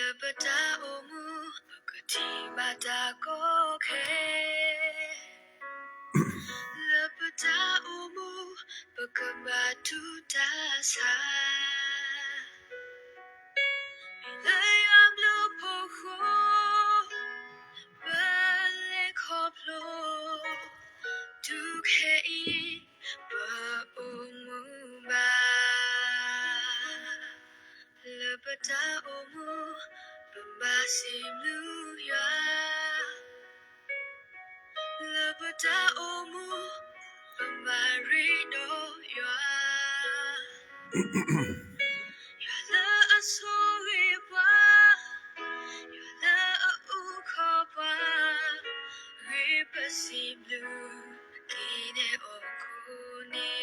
Lepata omu Bakati mata koke Lepata omu Bakamatu tasa Ilayam lupoho Balik hoplo Dukhei Ba-omu ba Lepata omu Bambasim luya Lepata omu Bamarino ya Yala asori wa Yala ukhopa Ripasim lu Kine okuni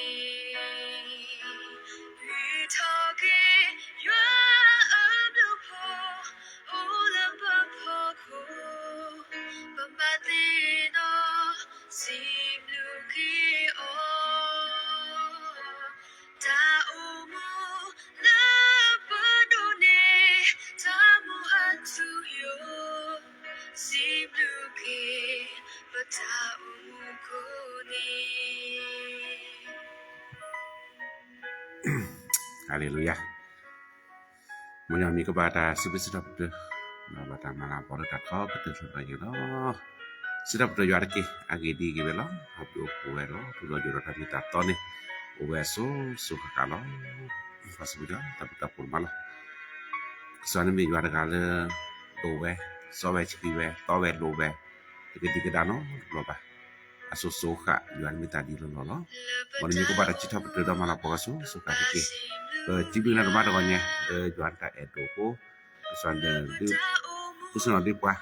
Ritoke Ywa amlupo Ulambapoko Bambatino Simluki o Ta umu Labadone Tamu atuyo Simluki Bata umu kuni Haleluya. Menyami kepada sedap na bata malam pada takau betul saja no. Sedap do yar ki agi di ki belo habu kuero tudo juro tadi tato ni. Uweso suka kalo pas buda tapi tapur malo. Kesana mi yar kala dowe sowe chikiwe towe dowe. Tiga dano loba. Aso soka yuan mi tadi lo. Menyami kepada cita betul do malam pokasu suka ki. Cibina rumah doanya juan ta edoko kesana di kusana di pa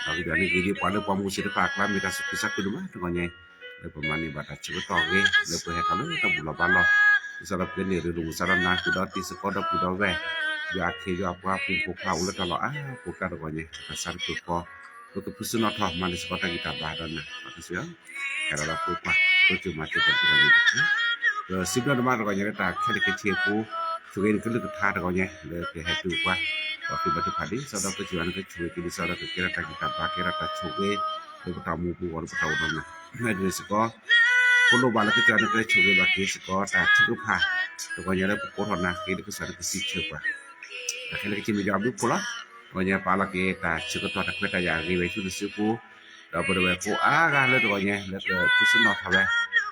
tapi dan ini pada pamusi de pak lam kita bisa ke rumah doanya le pemani bata cibetonge le pe kalau kita bula balo misalnya kene re lu saran na kuda ti sekoda kuda we ya ke ya apa pun ko ulah kalau buka doanya kasar ko kusana tha mani sekoda kita badana makasih ya kalau aku pa itu mati pertuanya Sibna rumah doanya ta khali ke cheku chuge ke lu tha doanya le ke hatu kwa Oke batu padi sada ke juan ke chuge ke sada ke kira ta kita pakira ta chuge le tamu ku or ta udana na de siko polo bala ke juan ke chuge ba ke siko ta chuge pha doanya le ko rona ke ke sada ke si chupa ta khali ke mi jabu pola doanya pala ke ta chuge ta ta ya ri we chu siku da bo we ko ga le doanya le ke kusino tha we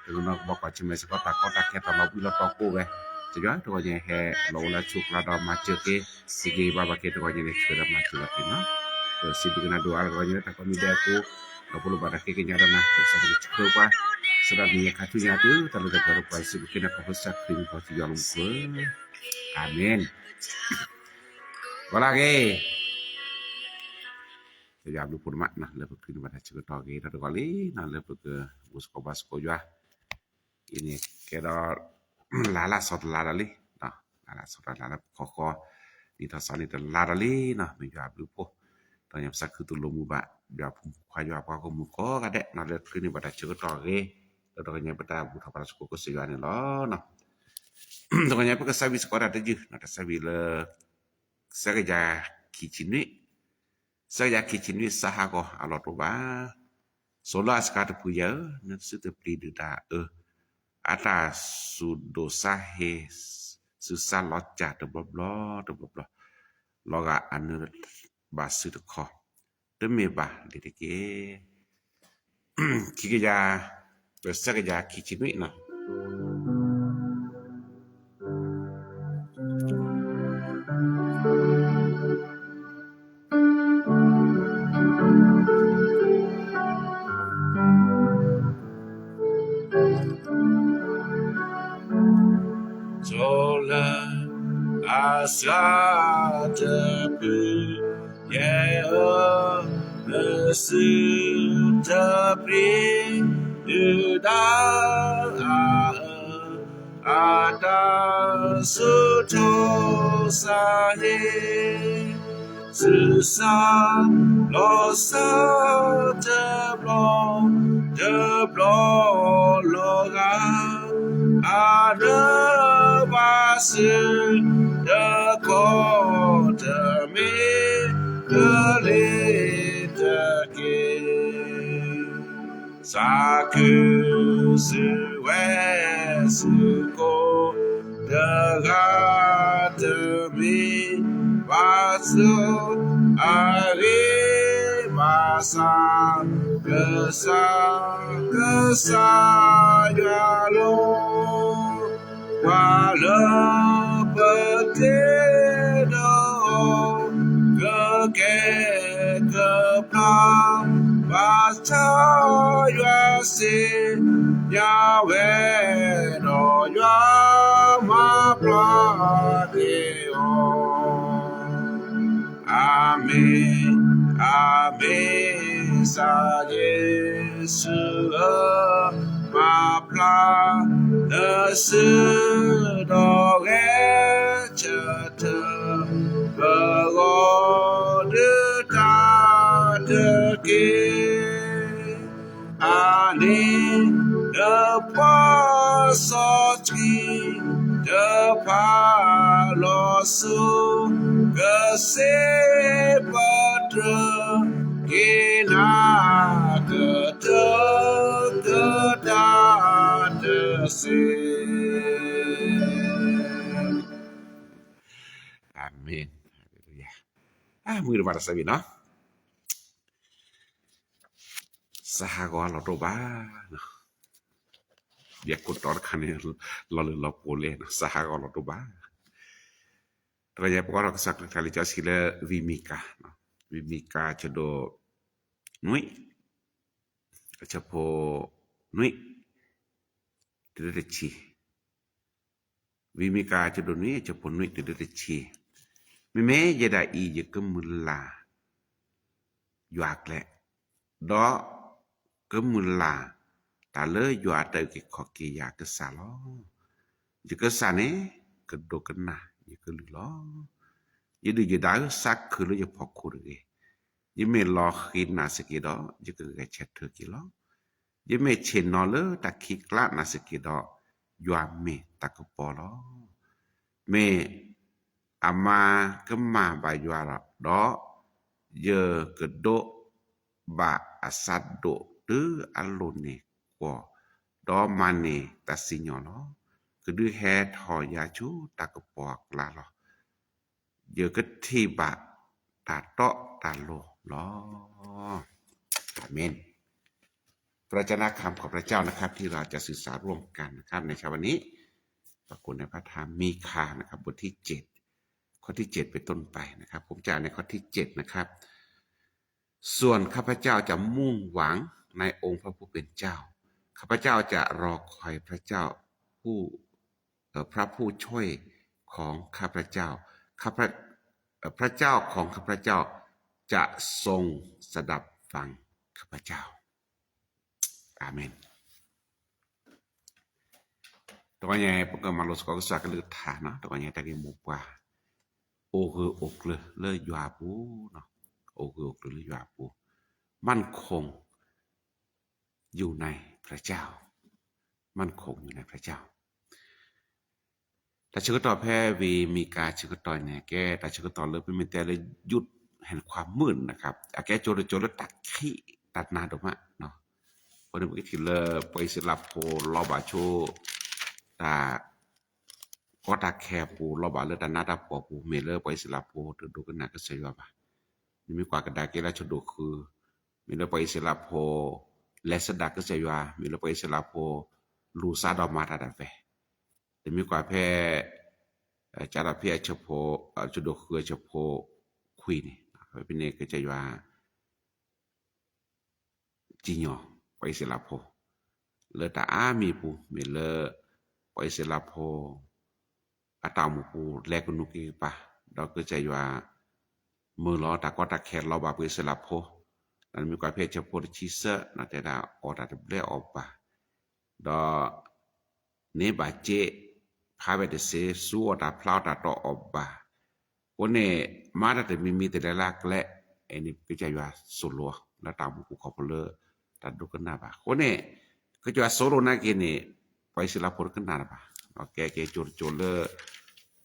nó bọc vào chim sẽ có ta kia ta lâu là to cô về chỉ đó tôi nghe hè lâu là chụp là đó mà chưa cái gì ba kia tôi nghe này chưa mà chưa cái nó rồi xin được na doa tôi nghe ta có mi aku nó perlu pada cái nhà đó na bisa dicek qua sudah ni katunya tu terlalu baru pai sih bikin aku besar krim pasti jalan ke amin lagi jadi ablu pun mak nah lebih krim pada cek to ke ta kali nah lebih ke busko basko ya ini kira lala sot lalali nah lala sot lala koko di tasani te lalali nah menjawab lupo tanya sak tu lomu ba dia pun kwayo apa ko muko kade nah le kini pada cerita ke tanya pada buta para suku kesian lo nah tanya apa kesabi sekolah tadi nah kesabi le saya kicini sahago alot ba solo askar puya nah situ pri da atas sudosahe susah loja de bloblo loga anu basu de ko de me ba de ke kikeja besaga kicini na Asate ye nesutapri duda ada suto sahe susah losa deblo loga ada basu de kota me Sakusuwesuko Dagatami Vasu Ari Vasa Kesa Yalo Wala Patedo Kekeplam Vasa Yasi Yahweh no Yama Pradeo Amen Amen Sa Yesu Ma Pra Nesu Doge Chata Begode Ta Deke Ani de pasotri de palosu que se patre kina que da de se Amen. Haleluya. Mungkin pada sabi no. Sahaga lo to ba no. Dia kotor kan lalu pole no sahaga lo to ba. Raya pokora sak kali jas kila vimika no. Vimika cedo nui. Cepo nui. Tidak Vimika cedo nui cepo nui tidak Meme jeda I je kemulla. Yuak le. Do kemulla. Ta le yo ata ke khoki ya ke salo je ke sane ke do kena je ke lo je de je da sak ke le je phokku de je me lo khin na se ke do je ke chet the ke lo je me chen no le ta ki kla na se ke do yo me ta ko po lo me ama ke ma ba yo la do je ke do ba asad do de alone Wo do mane ta signolo ke du he tho ya chu ta ko pok la lo je ke thi ba ta to ta lo loอาเมนพระเจ้าคำของพระเจ้านะครับที่เราจะศึกษาร่วมกันนะครับในเช้าวันนี้ปรากฏในพระธรรมมีคานะครับบทที่7ข้อที่7เป็นต้นไปนะครับผมจะอ่านในข้อที่7นะครับส่วนข้าพเจ้าจะมุ่งหวังในองค์พระผู้เป็นเจ้าข้าพเจ้าจะรอคอยพระเจ้าพระผู้ช่วยของข้าพเจ้าพระเจ้าของข้าพเจ้าจะทรงสดับฟังข้าพเจ้าอาเมนTokanya pengamalos ko sa kalutha no tokanya tagi mupwa okle le yapu no okle le yapu มั่นคงอยู่ในพระเจ้ามั่นคงอยู่ในพระเจ้าแต่ชื่อต่อแพ้วีมีการชื่อต่อแน่แก่แต่ชื่อต่อเลยเป็นแต่เลยหยุดแห่งความมืดนะครับอาแกโจรตัดขี้ตัดนาดมะเนาะพอนึกที่เลไปสิลาโพลอบาโชตาก็ตาแคปูลอบาเลตานาตาปอปูเมเลไปสิลาโพดูกันนะก็ใช่ว่าบ่นี่มีกว่ากระดาเกลาชดูคือมีเลไปสิลาโพLeseda ke sewa mi lo paise la po lusa do mata da ve de mi kwa phe cha da phe chepo chudo khue chepo khui ni pe ne ke sewa jinyo paise la po le ta a mi pu mi le paise la po atamu pu le ku nu ki pa do ke sewa mu lo ta ko ta khet lo ba paise la po dan mi kwa phe chepo chi se na te da o da ble opa do ne ba je pha be de se su o da plau da to opa one ma da te mi te la kle eni ke ja ya solo la ta bu ko le ta du kana ba one ke ja solo na ke ni pai sila por kana ba o ke jor le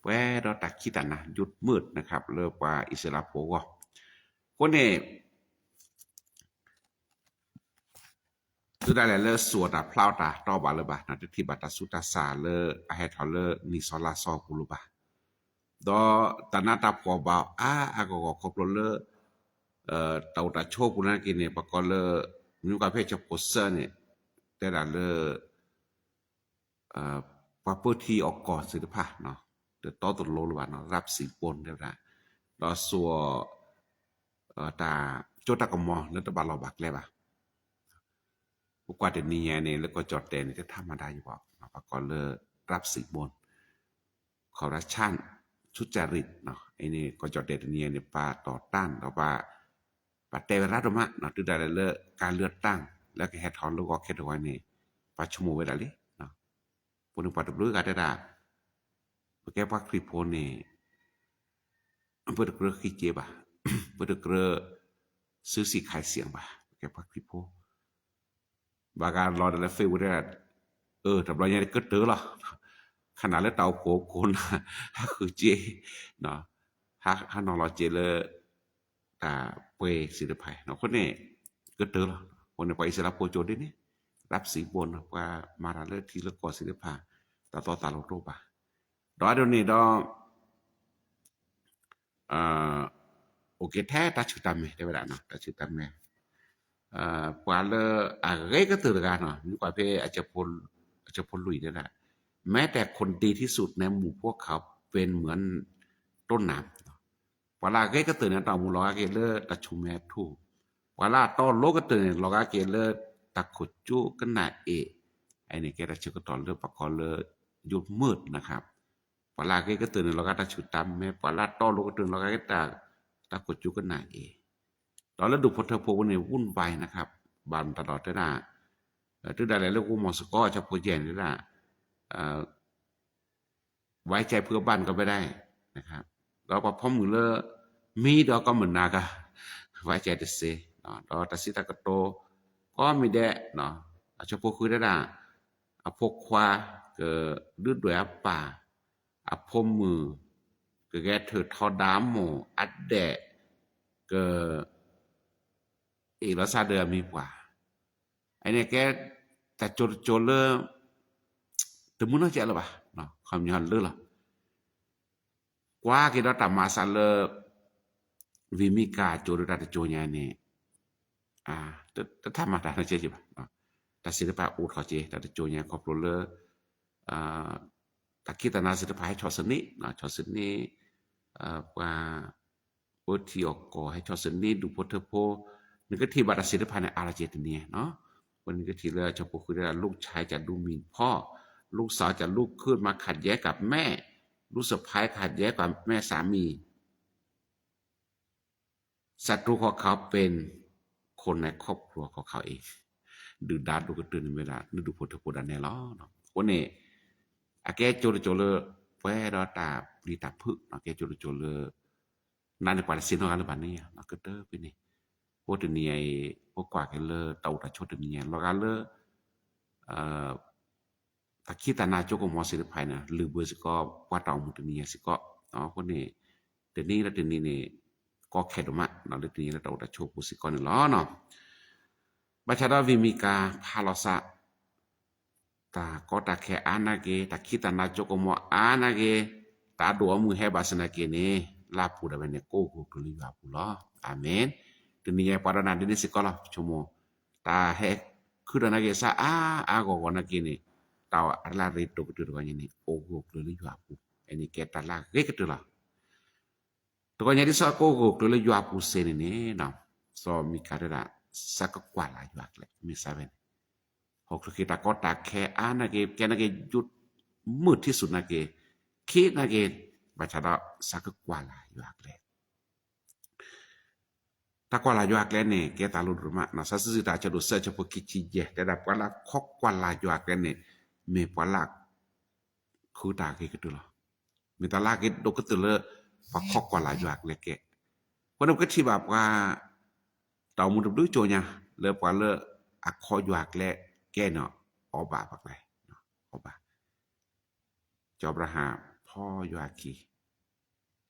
แวดอตักคิดนะหยุดมืดนะครับเลิกว่าอิสราโพก็คนนี้ tu da le suo da plau da to ba le ba na ti ba ta su ta sa le a he tho le ni so la so ku lu ba do ta na ta po ba a go ko ko le tàu ta cho ku na ki ne pa ko le nu ka phe cho ko sa ne te da le pa pu thi ok ko si de pa no de to to lo lu ba no rap si pon de da do suo ta cho ta ko mo le ta ba lo ba le baผู้กว่าจะนี่เนี่ยแล้วก็จอดแดนจะทำมาได้อยู่บอกปกรณ์เลยรับสิบนคอร์รัปชันทุจริตเนาะไอ้นี่ก็จอดแดนเนี่ยปาต่อต้านเราปาเตวรัฐมะเนาะตัวใดเลยการเลือกตั้งแล้วก็แฮทอนลูกก็แค่ตัวนี้ปาชั่วโมงเวลาเลยเนาะพวกนึงปาตัวรู้กันได้แก้ปักคลิปโพนี่เพื่อเกลือขี้เจ็บอ่ะเพื่อเกลือซื้อสีขายเสียงป่ะแก้ปักคลิปโพบางการรอแต่ละฟิวได้แต่เรายังเกิดเจอหรอขนาดแล้วเตาโขกคนถ้าคือเจเนาะถ้าน้องรอเจเลยแต่เปสิทธิภัยเนาะคนนี้เกิดเจอหรอคนในไปอิสระโพโจดินี่รับสีบนว่ามาราเลทีละก่อสิทธิภัยแต่ต่อตาเราโตป่ะดอเดี๋ยวนี้ดอโอเคแท้ตัดชุดดำไหมได้เวลาเนาะตัดชุดดำไหมว่าเลยก็ตื่นกันเนาะนี่กว่าเพื่ออาจจะพลลุยได้แหละแม้แต่คนดีที่สุดในหมู่พวกเขาเป็นเหมือนต้นน้ำว่าละก็ตื่นนะตอนมูลอกาเกเลอตัดชุมแม่ทูว่าละตอนโลกก็ตื่นลอกาเกเลอตักขุดจุกันหนาไอ้นี่แกตัดชุดก็ตอนเลือปากคอเลอยุดมืดนะครับว่าละก็ตื่นลอกาตัดชุดตามแม่ว่าละตอนโลกก็ตื่นลอกาเกตักขุดจุกันหนาตอนแล้วดูพอเธอโพวันนี้วุ่นวายนะครับบานตลอดได้ละทุกใดแล้วกูมองสกอจะพูดแย่งได้ละไว้ใจเพื่อบ้านก็ไม่ได้นะครับเราพอพร้อมมือเลอมีดอกก็เหมือนนากะไว้ใจเดเซเนาะเราตัดสิตากโตก็มีแดะเนาะอาจจะพูดคุยได้ละพกควาเกิดดื้อด้วยป่าพมมือเกิดแกเถิดทอดามโมอัดแดะเกิดอีกแล้วซาเดือมีกว่าไอ้เนี่ยแกแต่โจเลอแต่มุนน่าจะหรอปะเนาะคำยันเลือหรอกว่ากี่ดอตามาซาเลวิมิกาโจลดาโจญานี่แต่ทำมาได้นะเจ๊จิบะแต่ศิลปะอูดเขาเจแต่โจญาครอบครัวเลตะกี้ตนาศิลปะให้ชอสนิเนาะชอสนิว่าบทที่ออกก่อให้ชอสนิดูพเทโพนึกก็ที่บัตรศิลปะในอาราเจตเนียเนาะวันนี้ก็ทีเลยจะพูดคุยได้ลูกชายจะดูหมิ่นพ่อลูกสาวจะลูกขึ้นมาขัดแย้งกับแม่ลูกสะใภ้ขัดแย้งกับแม่สามีศัตรูของเขาเป็นคนในครอบครัวของเขาเองดื้อด้านดูกระตือในเวลาดูพุทธพุทธแน่ล้อเนาะวันนี้แกโจเลเพื่อเราตาปริตาพึกเนาะแกโจเลนั่นในป่าสินของอะไรบ้านนี้เนาะก็เตอร์ไปนี่พวกนี้ไอ้พวกกว่ากันเลยเต่าตะชดนี้เรากันเลยตะกี้ตานาโจกมอสิลภายนะหรือเบอร์สก็ว่าเต่ามุตนี้สิก็เนาะคนนี้เดี๋ยวนี้แล้วเดี๋ยวนี้เนี่ยก็แค่ดมะเนาะเดี๋ยวนี้แล้วเต่าตะโชกุสิก็เนี่ยล้อเนาะบัชราวิมิกาพาลอสะตาก็ตาแค่อานาเกตะกี้ตานาโจกมออานาเกตาดัวมือให้บาสนาเกเนี่ยลาปูดาเวเนโกกุกลิวาปูล้ออาเมนdunia pada nanti di sekolah cuma tahe kuda nage sa ago wana kini tawa arla rito kudu kanya ni ogo kudu juapu ini kita lah gitu lah to kanya di sa ogo kudu juapu seni ni na so mi kadera sakakwala juakle mi saben hok kita kota ke anage kenage jut มืดที่สุดนะเกคิดนะเกบัชระสักกว่าลายอยู่อักเลยถ้ากว่าลายอยู่อักเลยเนี่ยเกตาลุดมานะสัสสิตาจะดูเสือจะพวกคิดเย่แต่ดับกว่าลาคอกกว่าลายอยู่อักเลยเนี่ยมีกว่าลาคือตาเกก็ตัวละมีตาลาเกดูก็ตัวละพอคอกกว่าลายอยู่อักเลยเกคนนั้นก็ที่แบบว่าเต่ามุดดูโจเนี่ยเลือกว่าเลือกอักคออยู่อักเลยแกเนาะอบาปักเลยอบาจอบระหาพ่อยากี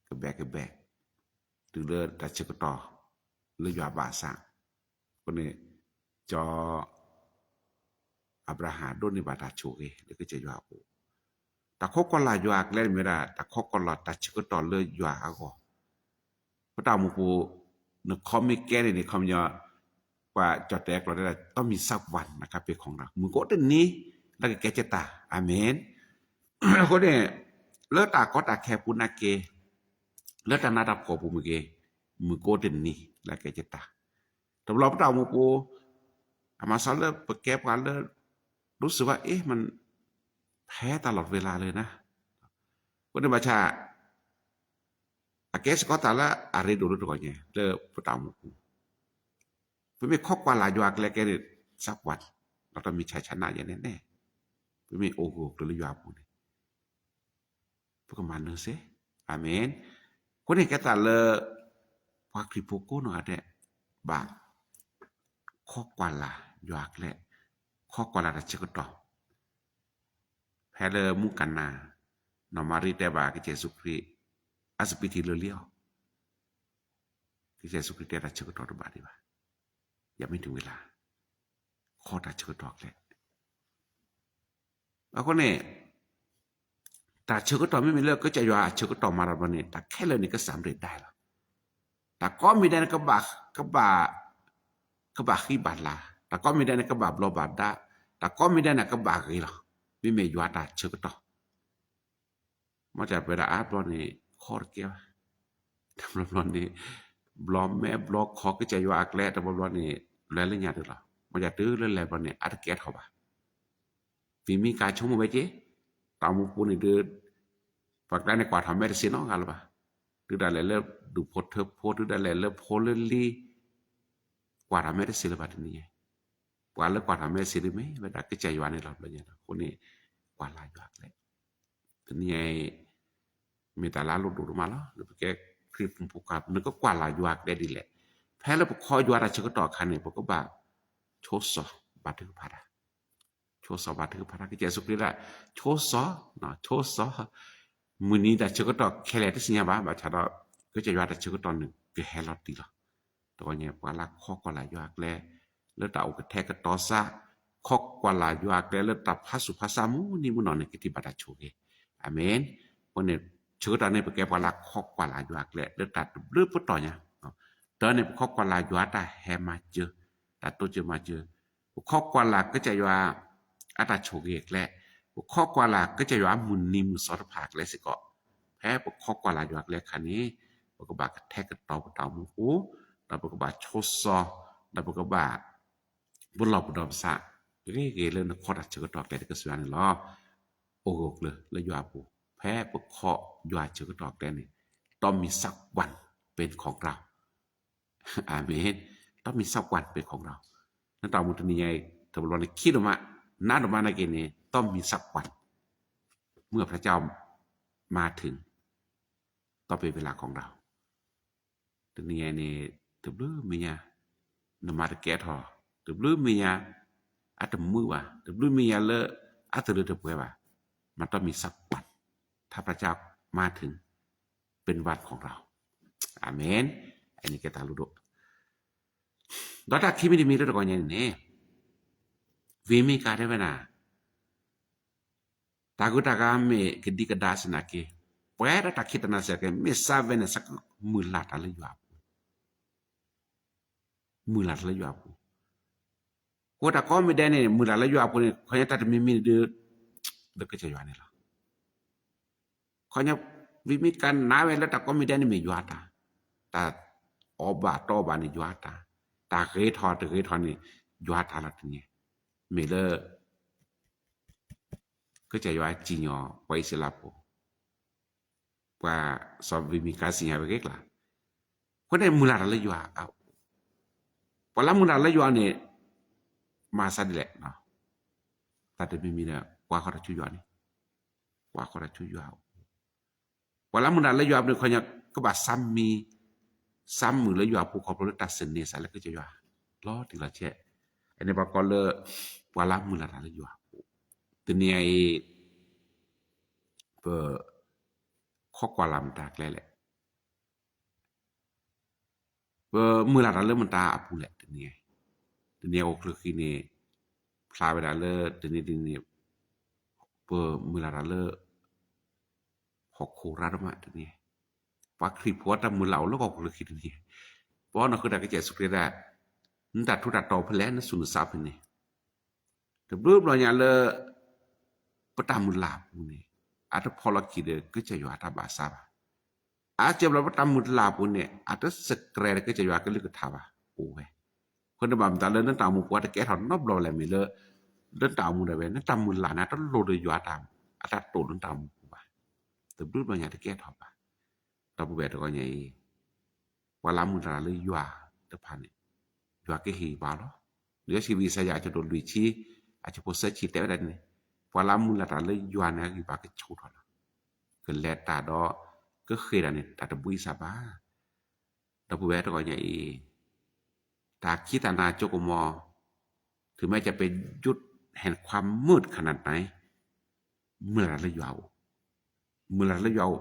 กระแบกถึงเลือดแต่เชกต่อเลือดยาบาสังคนนี้จอ Abraham do ni bata choge le ke je ywa o ta khokola ywa le mera ta khokola ta chikoto le ywa ago pata mu ko ne comic แกนี่คำยากว่าจอดแตกเราได้ต้องมีสักวันนะครับเป็นของเรามือก็ตนี้แล้วก็แกจะตาอาเมนคนเนี่ยเลิกตาก็ตาแค่ปุนาเกเลิกตานาดับขอปุมือเกมือก็ตนี้แล้วแกจะตาตบรอบเต่ามือปูอามาซอลเลปแก้กันเลยรู้สึกว่าเอ๊ะมันแพ้ตลอดเวลาเลยนะคนในประชาอาเกสก็ตาละอะไรดูรู้ตัวเนี่ยเลิกเต่ามือปูเพื่อไม่ข้อกว่าลายยวกแล้วแกสักวันเราต้องมีชัยชนะอย่างแน่ๆเพื่อไม่โอ้โหหรือยาวปูนี่พวกมันนึงสิอาเมนคนนี้แกตาเลยพาคริโปโกโนอะเดบาข้อกว่าลายยวกและข้อกว่าลาจะก็ต่อแพ้เลยมุกันนานอมาริเตบากิเจสุคริอาสปิติเลียวกิเจสุคริเตราจะก็ต่อตบาดีบ่ยังไม่ถึงเวลาข้อตาเชิดดอกแหละแล้วก็เนี่ยตาเชิดต่อไม่มีเลิกก็จะอยู่เชิดต่อมาแล้วเนี่ยแต่แค่เลยนี่ก็สำเร็จได้แล้วแต่ก็มีได้กบะขี้บาดลาแต่ก็มีได้กบะบลอบาดได้แต่ก็มีได้กบะกี่หรอไม่มีอยู่ตาเชิดต่อมาจากเวลาอาบลอนี่ข้อเกี่ยวทำลอนี่บลอมแม่บล็อกขอก็จะอยู่อักแลแต่บลอนี่แล้วละญาติหรอมันจะตื้อแล้วแลบ่เนี่ยอัดแก๊สเข้าบ่ฝีมีการชมไว้เจ้ตามปูนี่เดือฝากได้ในกว่าทำเมดิซินอกันบ่ดือได้แล้วดูโพเทอโพดือได้แล้วโพลลีกว่าทำเมดิซินบ่นี่กว่าแล้วกว่าทำเมดิซินมั้ยเวลาก็ใจอยู่ในหลับแล้วเนี่ยคนนี้กว่าลายอยู่อักแลทีนี้มีแต่ลาลุดมาแล้วหรือแกคลิปผมพูดนึกก็กว่าลายอยู่อักได้ดีแหละแพ้แล้วพอคอยอยู่ราชก็ต่อคันนี่พวกก็บ่าโชสอบาทึกพาราโชสอบาทึกพาราก็เจสุคริละโชสอเนาะโชสอมื้อนี้ราชก็ต่อแค่แลที่สิญาบ่าชาดอก็จะอยู่ราชก็ต่อนึงก็แฮลอตติละตัวเนี่ยกว่าละข้อกว่าลายอยู่อักแลแล้วตาอุกแทกต่อซะข้อกว่าลายอยู่อักแลแล้วตับภาษุภาษามูนี่มื้อนอนกิติบัตโชเกอาเมนวันนี้เชื่อตอนนี้ไปแก้ว่าละข้อกว่าลายอยู่อักแลแล้วตัดหรือบ่ต่อเนี่ยตอนนี้ข้อกว่าลายอยู่ตาแฮมาเจอตาโตเจอมาเจอข้อกว่าลาก็จะอยู่อาตาโชเกกและข้อกว่าลาก็จะอยู่มุนนิมสอดภาคและสิก็แพ้ข้อกว่าลาอยู่และคันนี้ปกบะแทกต่อตามูหูตาปกบะโชซอตาปกบะบุลอบดอมซะเรเกเลนข้อตัดเชกตอกแต่ก็สวนลอโอ้กเลยแล้วอยู่ปูแพ้ปกข้ออยู่เชกตอกแต่นี่ต้องมีสักวันเป็นของเราอาเมนต้องมีสักวันเป็นของเรานั่นตามมุตนิยายตบลอนคิดออกมานาดออกมาในเกณฑ์นี้ต้องมีสักวันเมื่อพระเจ้ามาถึงต้องเป็นเวลาของเราตนิยายนี่ตบลือมีญานมาตะแกทอตบลือมีญาอัตมือว่าตบลือมีญาเลอัตลือตะป่วยว่ามันต้องมีสักวันถ้าพระเจ้ามาถึงเป็นวันของเราอาเมนอันนี้แกตาลุโดData kimi di mira ko nya ne vimi ka de bana taguta ka me kedi ka das na ke poera ta kitana se ke me savene sak mulata le yuap ko ta ko mi de ne mulata le yuap ne ko nya ta mi de ke che yuane la ko nya vimi kan na we la ta ko mi de ne me yuata ta oba to ba ni yuataตาเคยทอนี่ยอดทาลัดนี่เมเลก็จะยอดจิญอไว้สิลาโปว่าสอบวิมีกาสิญาไปเกล่ะคนได้มุลาละยอเอาพอละมุลาละยอนี่มาซะดิแหละเนาะแต่ได้มีเนี่ยว่าเขาจะช่วยยอนี่ว่าเขาจะช่วยยอพอละมุลาละยอเนี่ยเขาเนี่ยก็บาซ้ำมีซ้ำมือแล้วอยู่ผู้ขอพระตัดสินเนี่ยซะแล้วก็จะอยู่รอถึงละแช่อันนี้ปากเลยว่าละมือละแล้วอยู่ตัวนี้ไอ้ข้อกว่าลำตากแหละมือละแล้วมันตาอภูแหละตัวนี้โอเคคือนี่ พลาเวลาเลดินเปมือลาเลพอโคราดมาตัวนี้ว่าคลิปว่าตามมือเหล่าแล้วก็คือคิดนี่เพราะนั่นคือได้ก็จะสุดเลยได้นั่นตัดทุกตัดต่อเพลนสุนทรัพย์นี่แต่รูปเราเนี่ยเลยประตามมือลาปูนี่อาจจะพอเราคิดก็จะอยู่อาตาบาซาบอาจจะเราประตามมือลาปูนี่อาจจะสเกรก็จะอยู่ก็เลือกทาบาโอ้ยคนที่บางตาเลยนั่นตามมือว่าแต่แกถอนนอบเราแหละมีเลยนั่นตามมือได้เว้นั่นตามมือลานะต้องโลดอยู่อาตามอาตาโตนั่นตามมือว่าแต่รูปเราเนี่ยแต่แกถอดบาตาบุเบตก็ไงว่าลามุนราเลยยัวตะพันนี่ยัวก็ฮีบาลหรือชีวิตสยาจะโดนลุยชีอาจจะโพสต์ชีเตได้นี่ว่าลามุนราเลยยัวนะกีบาก็ชูทอละคือแลตาดอก็เคยได้นี่ตาตะบุยซาบาตาบุเบตก็ไงตาคิดนาโจกมอถึงแม้จะเป็นยุดแห่งความมืดขนาดไหนเมื่อราเลยยัวเมื่อราเลยยัว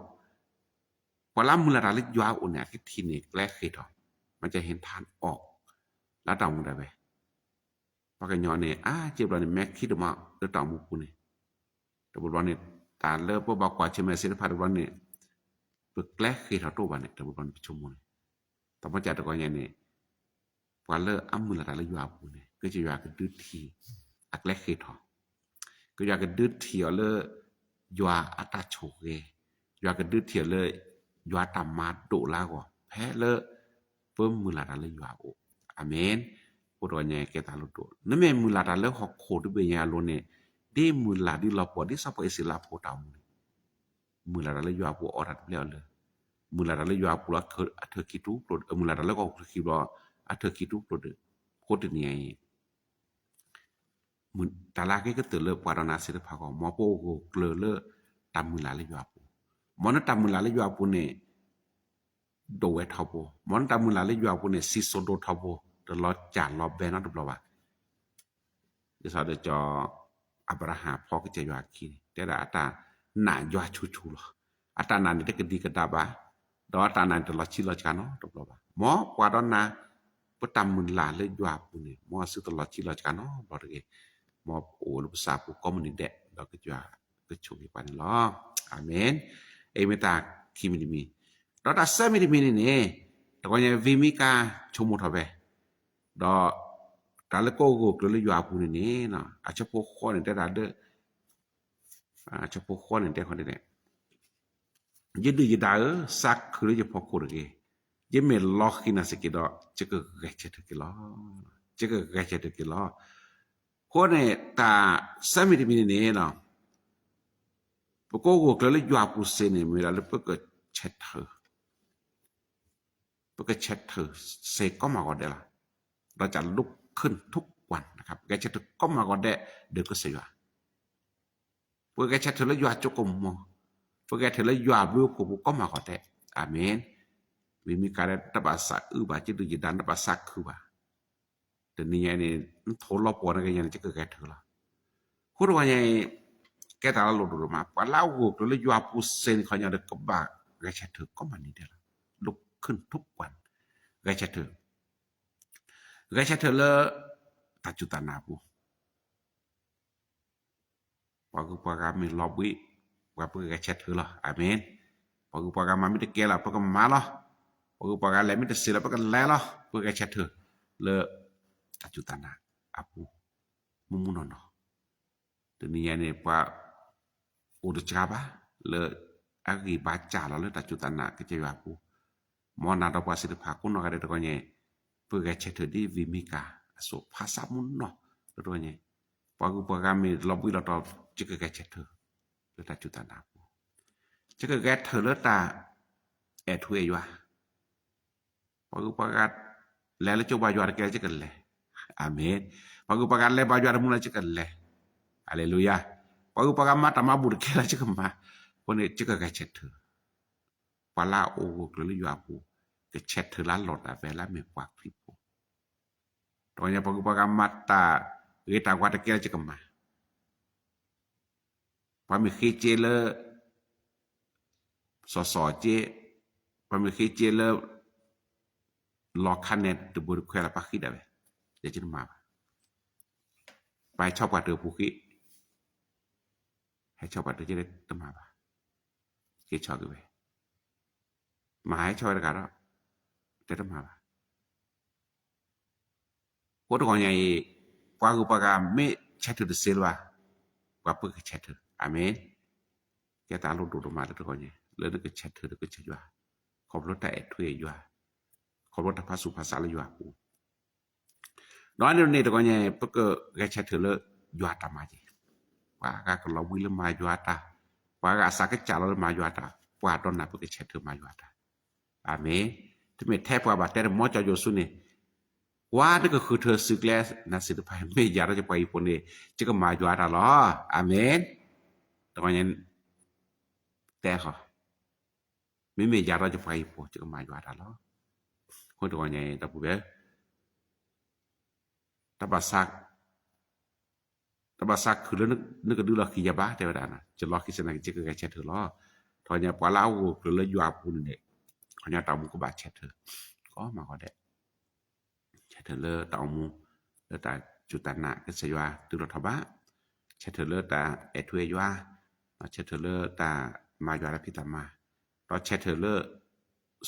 พอลามือละลิยาวอุ่นเนี่ยที่ทีนี่แรกคือถอมันจะเห็นทานออกแล้วตามมือได้ไปปากย้อนนี่เจ็บแล้วนี่แม็กคิดมาแล้วตามมือกูนี่แต่บ่ว่านี่ตาเลิกบ่บอกว่าใช่มั้ยศิลปะบ่นี่ปึกแรกคือถอตัวบัดนี่แต่บ่ว่าประชุมมื้อนี่ตามจัดก็ยังนี่ว่าเลิกมือละลิยาวกูนี่ก็จะอยากกระดึดทีอักแรกคือถอก็อยากกระดึดทีเอาเลยยัวอัตโชเกอยากกระดึดทีเลยยัวตามมาโดลาก็แพ้เลเพิ่มมือละเลยยัวโออาเมนปรญญาแกตาลุโตนั่นแม่มือละเลยฮอกโคดเบียโลเนี่ยได้มือละดิลอปอดิซับเอสิลาโพตามมือละเลยยัวโปออรัดแล้วเลยมือละเลยยัวโปละเธอคิดดูโปรมือละเลยก็คิดว่าเธอคิดดูโปรโคตรเนี่ยมือตาลาก็เตเลปารณาศิลปะก็มอโปโกเกลเลตามมือละเลยยัวโปมอนตามมือละเลยยัวโปเนี่ยโดเวทาโบมอนตามุลาเลยยัวปุเนี่ยซิโซโดทาโบตลอดจานรอบแบนดบลว่าจะสอดจออับราฮัมพอก็จะยัวคินแต่ละอัตาหนายัวชูๆลอัตานานี่ได้กดีกระดาบาดออัตานาตลอดชิลอจกันดบลว่าหมอกว่าดอนนาปตามมุลาเลยยัวปุเนี่ยหมอซึตลอดชิลอจกันบ่ได้หมอโอลภาษาปุก็มันนี่แดะดอกก็ยัวก็ชูอีปันลออาเมนเอเมตาคิมิมีเราตัดเส้นไม่ได้มีนี่แต่ก็ยังวิมิกาชมทบดอตาเลโกโกกเลยยัวปูนี่เนาะอาจจะพวกคนนี่ได้เด้ออาจจะพวกคนนี่ได้คนนี้ยึดดาสักคือจะพอคนกี่ยังไม่ล็อกกินสักกี่ดอกจะก็แกจะถึงกี่ล้อจะก็แกจะถึงกี่ล้อคนนี่ตาเส้นไม่ได้มีนี่เนาะพวกโกโกเลยยัวปูเซนี่มีอะไรพวกก็เช็ดเธอก็เช็ดเธอเสกก็มาก่อนได้ละเราจะลุกขึ้นทุกวันนะครับแกเช็ดเธอก็มาก่อนได้เดี๋ยวก็เสียเพื่อแกเช็ดเธอแล้วยัวจกมมเพื่อแกเธอแล้วยัวบิวกูก็มาก่อนได้อาเมนวิมีการตบาสักบาจิตยิดานตบาสักคือว่าแต่นี่ไงนี่โทรลปอนกันยังจะเกิดแกเธอละพูดว่าไงแกตาเราหลุดมาปะเล่ากูแล้วยัวปูเซนเขาอย่างเด็กกบาแกเช็ดเธอก็มานี่ได้ละลุกขึ้นทุกวันไกชัดเถอะเลยตัดจุดนาปูพอคือพอกามีลอบวิว่าเพื่อไกชัดเถอะล่ะอาเมนพอคือพอกามาไม่ได้เกล่ะพอกามาล่ะพอคือพอกาแล้วไม่ได้เสียแล้วพอกาแล้วล่ะเพื่อไกชัดเถอะเลยตัดจุดนาอาปูมุนนอตัวนี้เนี่ยพอudah cakap le agi baca lalu tak jutana kecewa aku mau nada pas itu aku no kada tokonya pega cete di vimika so phasa mun no tokonya pagu pagami lobi lo to ceke cete le tak jutana aku ceke cete le ta thu eywa pagu pagat le coba juara ke ceke le amin pagu pagat le baju ada mulai ceke le haleluya pagu pagama tamabur ke la ceke ma pone ceke cete pala o le yo aku ke chat la lot a vela me kwa kripo tonya pagu pagamata rita kwa te ke ma pa mi khiche le so je pa mi khiche le lo khanet de bur khela pa khida be je chin ma ไปชอบกว่าเดือผู้คิให้ชอบกว่าเดือจะได้ตมาบ่เกชอบกันไปมาให้ชอบกันแล้วจะตมาบ่โคตรก่อนใหญ่กว่ากูปากาไม่แชทเดเซลว่ากว่าเปิกแชทอาเมนแกตาลงดูมาแล้วก่อนใหญ่เลยนึกแชทแล้วก็แชทว่าขอบรถแต่ถุยอยู่ขอบรถภาษาภาษาเลยอยู่ปูน้อยนี่ตัวก่อนใหญ่เปิกแกแชทเลยอยู่ตามมาจิว่าก็เราวิลมาอยู่ตาว่าก็สักจะเรามาอยู่ตาว่าตอนนั้นเปิกแชทมาอยู่ตาอาเมนที่ไม่แทบว่าบาดแต่หมอจะอยู่ซุนี่ว่านี่ก็คือเธอสึกแล้วนะสิทธิภาพไม่อยากเราจะไปอีกคนนี้จะก็มาอยู่ตลอดอาเมนตอนนี้แต่เขาไม่อยากเราจะไปอีกคนจะก็มาอยู่ตลอดคนตัวนี้ตะปูเบ้ตะบาซักคือแล้วนึกก็ดูละขี้ยาบ้าแต่ว่านะจะรอคิดสนักจะก็แค่เช็ดเธอรอตอนนี้ปลาเล่าคือเลยอยู่อาปูนเนี่ยเขาเนี่ยตามุก็บาดเช็ดเธอก็มาก็ได้เช็ดเธอเลอตามุเลอตาจุตานะก็สิว่าตุรทบะเช็ดเธอเลอตาเอถวยว่าเช็ดเธอเลอตามายาพิตามาตอเช็ดเธอเลอ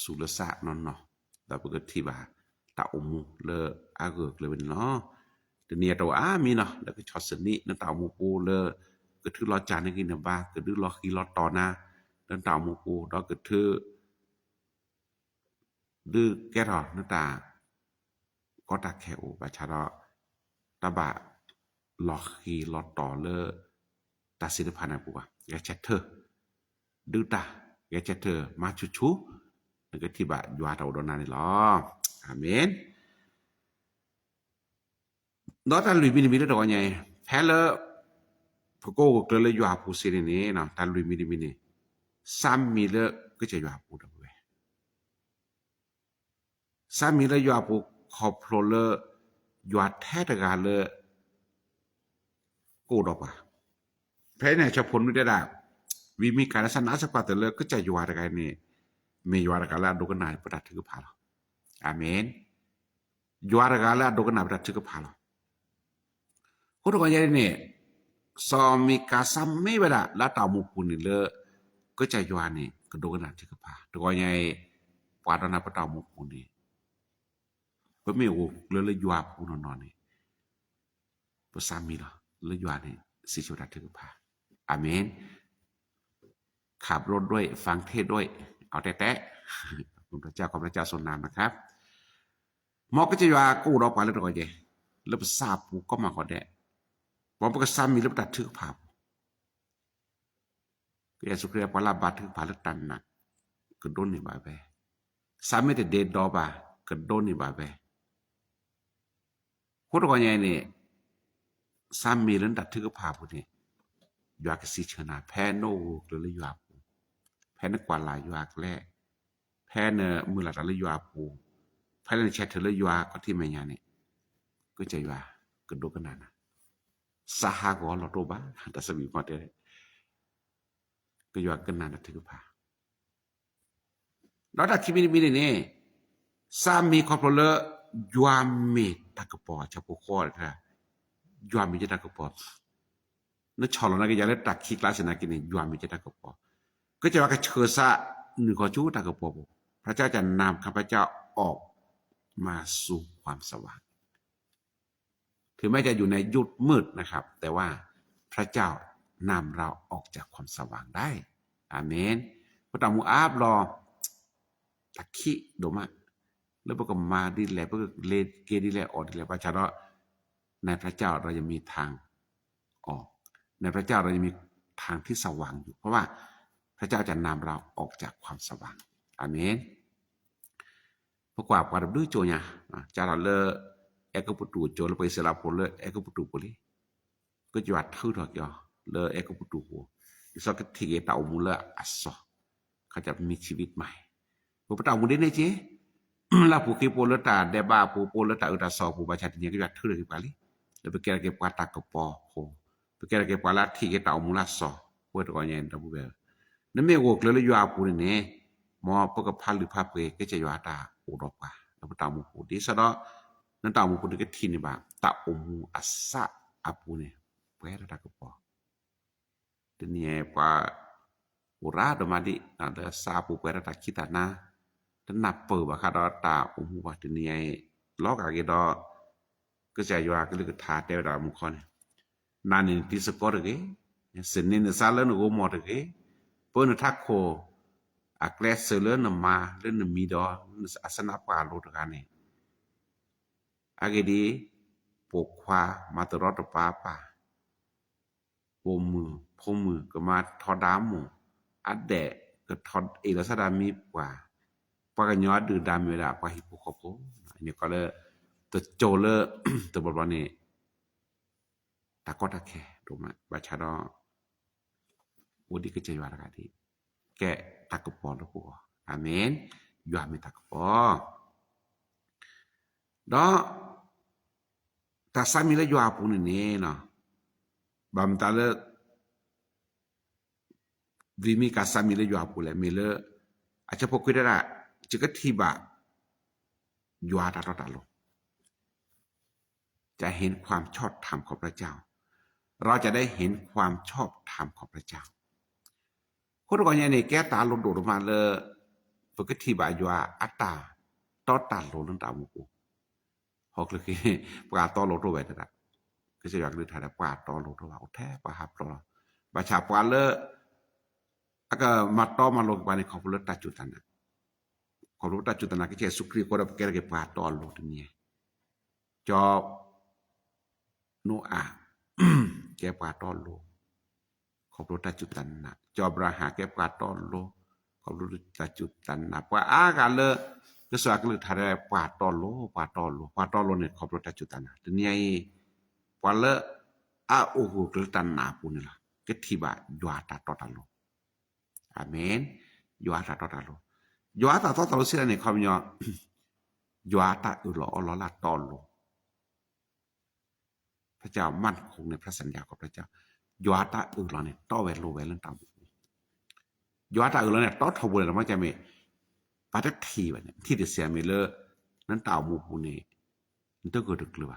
สุรสะนอนเนาะตาปกติว่าตาอมุเลออาเกกเลยเป็นเนาะเนียตัวมีเนาะแล้วก็ชอสนินตามูปูเลก็ถือรอจานกินบ้าก็ดื้อรอขี้รอต่อหน้านั่นตามูปูดอกก็ถือดื้อแก่รอนั่นตาก็ตาแขวบาชาดอตาบะรอขี้รอต่อเลตาสิทธิพันธ์ปูว่าอย่าแชทเธอดื้อตาอย่าแชทเธอมาชุแล้วก็ที่บะอยู่อาตาดอนานี่หรออาเมนđó ta lùi mình đó rồi nhỉ phải là phụ cô củaเลยอยู่อาผู้สินี่เนาะตาลุยมินี่ซ้ำมีเลยก็จะอยู่อาผู้ดอกเว้ยซ้ำมีเลยอยู่อาผู้ขอบโพลเลยอยู่อาแท้ตะกาเลยกูดอกว่าแพ้เนี่ยจะผลได้ดาวิมีการสนะสักกว่าแต่เลยก็จะอยู่อาตะกานี่มีอยู่อาตะกาละดูกันนายประดับถึงพาเราอาเมนอยู่อาตะกาละดูกันนายประดับถึงพาเราคนตัวใหญ่เนี่ยซอมีกาซัมไม่เวลาละตามุปุนี่เลก็จะยวนนี่ก็ดูกันนะที่กพาตัวใหญ่ปาดนาปตามุปุนี่บ่มีโอเลยยัวปูนอนนี่บ่ซามีล่ะเลยยัวนี่สิชุดที่กพาอาเมนขับรถด้วยฟังเทศด้วยเอาแตะๆพระเจ้าขอพระเจ้าทรงนามนะครับหมอก็จะยัวกู้ดอกไปแล้วตัวใหญ่แล้วทราบปูก็มาก็ได้บ่ปกซ้ำมีระดับถึกภาพก็อย่าสุเครียปลาบาถึกภาพละตันน่ะก็โดนนี่บาเบซ้ำไม่ได้เดดดอบาก็โดนนี่บาเบโคตรว่าใหญ่นี่ซ้ำมีระดับถึกภาพนี่อยากสิชนะแพ้โนเลยอยู่อาปูแพ้นักกว่าหลายอยู่อักแลแพ้เนมือหลักเลยอยู่อาปูแพ้ในแชทเลยอยู่อาก็ที่แม่ยานี่ก็จะว่าก็โดนกันน่ะสหกรณ์โตบ้าแต่สมีพอได้ก็อยู่กันนานถึงพาแล้วถ้าที่มีนี่สามีครอบครัวยัวมีตะกปอชาวปกอค่ะยัวมีจะตะกปอนึกชอลนะก็อย่าได้ตักขี้กลาสนะกินนี่ยัวมีจะตะกปอก็จะว่าก็เชิญซะหนึ่งขอชูตะกปอพระเจ้าจะนำข้าพเจ้าออกมาสู่ความสว่างถึงแม้จะอยู่ในยุคมืดนะครับแต่ว่าพระเจ้านำเราออกจากความสว่างได้อาเมนพระตามูอาบรอตะคิโดมะแล้วพวกก็มาดีแลพวกเลเกดีแลออกดีแลประชาชนในพระเจ้าเราจะมีทางออกในพระเจ้าเราจะมีทางที่สว่างอยู่เพราะว่าพระเจ้าจะนำเราออกจากความสว่างอาเมนพวกกว่าปาดด้วยโจญะจาระเลeko putu jo le pese la pole eko putu pole ko jwa thu thok yo le eko putu ho iso ke thige ta umu le aso เขาจะมีชีวิตใหม่บ่ปะตาอุเดเนเจla pu ke pole ta de ba pu pole ta uta so pu ba cha tinya ke jwa thu le pali le pe ke pa ta ko po ho pe ke pa la thige ta umu la so wo to nya ta bu be ne me wo le ywa pu ne mo pa ka pha lu pha pe ke che ywa ta u do pa le pa ta mu pu di so doนั่นตามูปุนก็ทินบ่าตะอมูอัสสะ อาปูเนี่ยแปะตะกปอตะเนี่ยปาอุราดมาดินะตะซาปูแปะตะคิตานาตะนับเปิบะคาดอตาอุหูว่าตะเนี่ยลอกอาเกดอก็จะอยู่อาก็เลยทาเตวดามุคอนนานิติสกอร์เกเสนนิซาเลนโกมอร์เกเปิ้นทักโคอักเลสเลนมาเลนมีดออาสนาปาโลตกานี่อาเกดีปกความาตรอตปาปาปมือพมือก็มาทอดามูอัดแดก็ทอดเอลสดามีกว่าปากญอดือดามเวลาปาฮิปุคโกอันนี้ก็เลยตะโจเลตะบบ่นี่ตะกอตะแคดูมาบาชาดอวุดิกเจยวารากาติแกตะกปอลกูอาเมนยามิตะกปอดอตาสามิเลยาปูนี่เนาะบัมตาเลวิมีกาสามิเลยาปูเลมิเลอาจจะพกคุยได้ละจิกทิบะยาตาตาโลจะเห็นความชอบธรรมของพระเจ้าเราจะได้เห็นความชอบธรรมของพระเจ้าคนก่อนเนี่ยนี่แก้ตาลงโดดมาเลยปกติบายว่าอัตตาต่อตาลงตามุกูฮอกเลยปลาต่อลงตัวไว้ตะก็จะอยากลือถ่ายปลาต่อลงตัวเอาแท้ปลาหับต่อบาชาปลาเลอะก็มาต่อมาลงไปในขอบรถตาจุตันน่ะขอบรถตาจุตันน่ะก็จะสุครีก็ได้แก่ปลาต่อลงตัวนี้จอโนอาแก่ปลาต่อลงขอบรถตาจุตันน่ะจอบราหาแก่ปลาต่อลงขอบรถตาจุตันน่ะปลาอากันเลยก็สวากลือถ่ายปลาต่อลงปลาต่อลงเนี่ยขอบรถตาจุตันน่ะตัวนี้ปลาเลอะโอโหกลตันนาปูนี่ล่ะก็ที่บะยาตาต่อตาโลอาเมนยาตาต่อตาโลยาตาต่อตาโลสิเนี่ยคำยาตาอุลอลอลาตอโลพระเจ้ามั่นคงในพระสัญญาของพระเจ้ายาตาอุลอเนี่ยต่อเวโลเวลันตามยาตาอุลอเนี่ยต่อทบเลยมันจะมีปาตทีวะเนี่ยที่จะเสียมีเลนั้นตาหมู่ผู้นี้มันต้องเกิดกลัว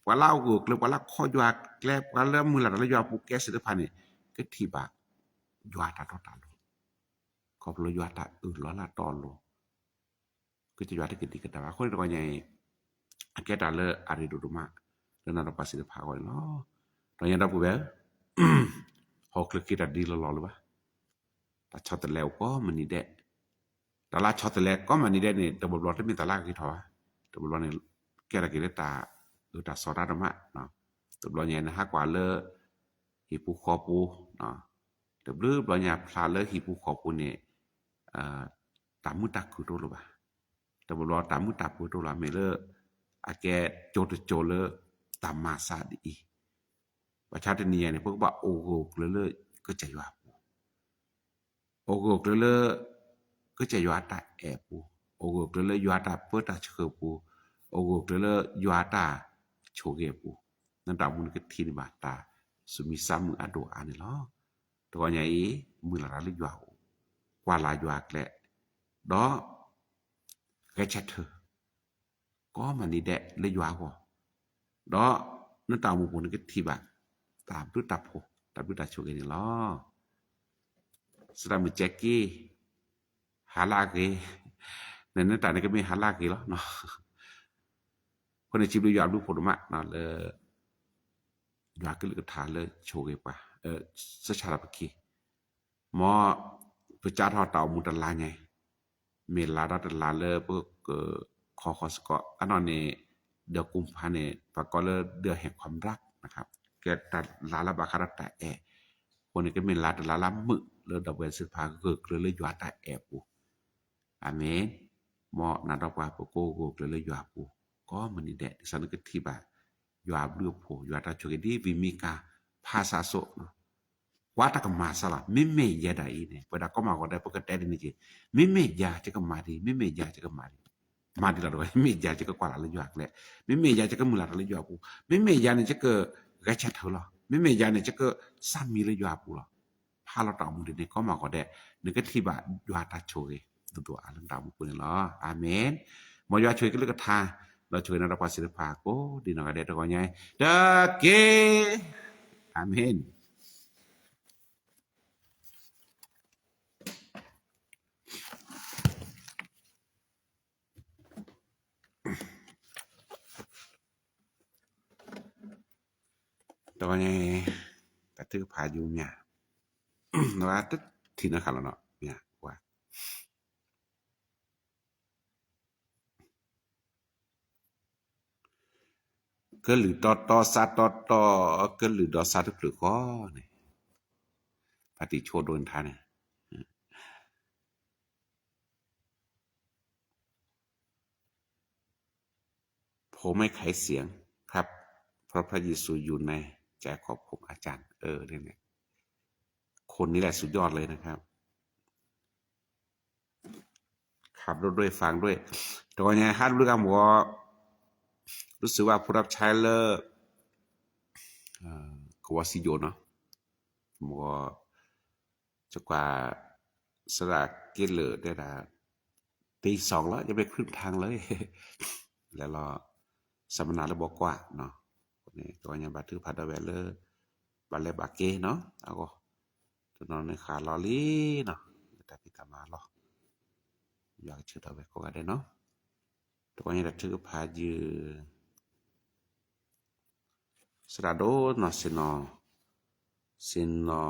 ว่าเล่ากูกลัวว่าละข้อยาแกลว่าเริ่มมือหลักแล้วยาปูแกสิทธิพันธ์นี่ก็ที่บะยาตาต่อตาโลขอบเลยยาตาอุลอลาตอโลก็จะยาที่กินดีกันแต่ว่าคนตัวใหญ่แกตาเลอาริดุมาแล้วนั่นเราประสิทธิภาพไว้เนาะตอนยังรับกูแบบฮอกเลยคิดดีหล่อๆหรือวะแต่ชอบแต่แล้วก็มันนี่แดะตลาดชอบแต่แล้วก็มันนี่แดะนี่ตะบลอดมีตลาดกี่ทอตะบลอดนี่แกละกิเลตาตาสอราดมะเนาะตะบลอดเนี่ยนะฮะกว่าเลหิปูคอปูเนาะตะบลือบลอดเนี่ยพลาเลหิปูคอปูนี่ตามุตักคือโตหรือวะตะบลอดตามุตักคือโตละเมเลอาแกโจโจเลตามมาซาดีประชาชนเนี่ยพวกว่าโอโกเลก็จะอยู่โอโกเลก็จะอยู่ตาแอปูโอโกเลอยู่ตาเปิดตาเชอปูโอโกเลอยู่ตาโชเกปูนั่นตามุนก็ทีนบาตาสุมิซัมอโดอานี่ล้อตัวใหญ่มือละละอยู่กว่าลาอยู่แกละดอแกชัดเธอก็มันนี่แดะเลยอยู่บ่ดอนั่นตามุนก็ทีบาตามตุตับโหตามตุตาโชเกนี่ล้อสตามือแจ็คกี้หาลาเกนั่นตานี่ก็มีหาลาเกล้อเนาะคนในชีวิตยามรู้ผลมะเนาะเลยอยากก็เลยทานเลยโชเกปะสชาลปกีหมอประจาทอเต่ามุตลาไงเมลาดัตลาเลยพวกคอสกออันนั้นนี่เดือกุมภาเนี่ยปากก็เลยเดือแห่งความรักนะครับแกตัดลาลาบาคารัตตาคนนี้ก็เป็นลาตลาลามึเลยดอกเบี้ยสิพาก็เลยยอตาปูอาเมนหมอนาดอกว่าปโกโกเลยยอปูก็มันนี่แดะสันก็ที่บายอเรือโพยอตาโชเกดีวิมิกาภาษาโซว่าตะกมาสละมิเมยาได้เนี่ยเวลาก็มาก็ได้ปกตินี่จิมิเมยาจะก็มาดีมิเมยาจะก็มาดีละด้วยมิเมยาจะก็กว่าละยอแหละมิเมยาจะก็มุลาละยอปูมิเมยาเนี่ยจะก็กะชัดเถอะล่ะมิเมยาเนี่ยจะก็ซ้ำมีละยอปูล่ะพาเราตามมือนี่ก็มาก็ได้นึกก็ที่บายอตาโชเกตัวอันตามมือนี่ล่ะอาเมนหมอยอช่วยก็เลยก็ทา เราช่วยนรับความศิลปะโอ้ดีนอกได้ตะกอใหญ่ตะเกอาเมนตะกอใหญ่ตะถือพาอยู่เนี่ยว่าตึกที่นะครับแล้วเนาะเนี่ยว่าก็หรือตอซาตอก็หรือดอซาทุกหรือก็นี่ปฏิโชโดนท่าเนี่ยผมไม่ไขเสียงครับเพราะพระเยซูอยู่ในใจของผมอาจารย์เนี่ยคนนี้แหละสุดยอดเลยนะครับขับรถด้วยฟังด้วยตอนนี้ฮัดรู้กันว่ารู้สึกว่าผู้รับใช้เลิกกว่าสิโยเนาะมัวจะกว่าสระเกลอได้ละตี2แล้วจะไปครึ่งทางเลย แล้วรอสัมมนาระบบกว่าเนาะนี่ก็ยังบัดถือพัดแวเลอร์บัดเลบาเกเนาะเอาก็ตัวนอนในขาลอลีเนาะแต่พิตามาลออยากชื่อตะเวก็ได้เนาะตัวนี้ถือพายือสระโดเนาะสินอ